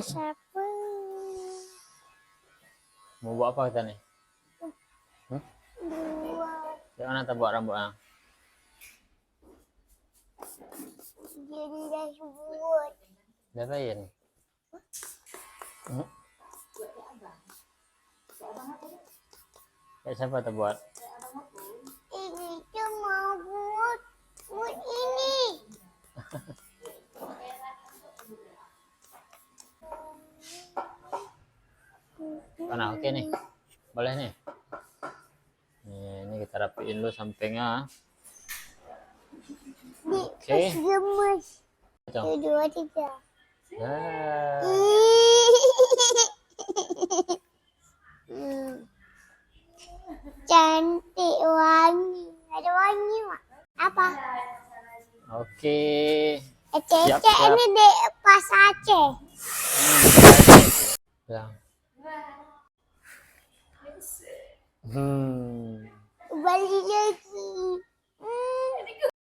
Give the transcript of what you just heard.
Siapa? Mau buat apa kita nih? Buat Yang mana kita buat rambutnya? jadi dashboard. Diapain? Ya siapa kita buat? Ini tuh mau buat ini. Mana oke nih? Boleh nih? Ini kita rapiin dulu sampingnya. Oke. Gemes. Cong. 1, 2, 3. Nah, Cantik wangi. Ada wangi mak. Apa? oke. Cece siap. ini dek pas Aceh. Ya. Baliknya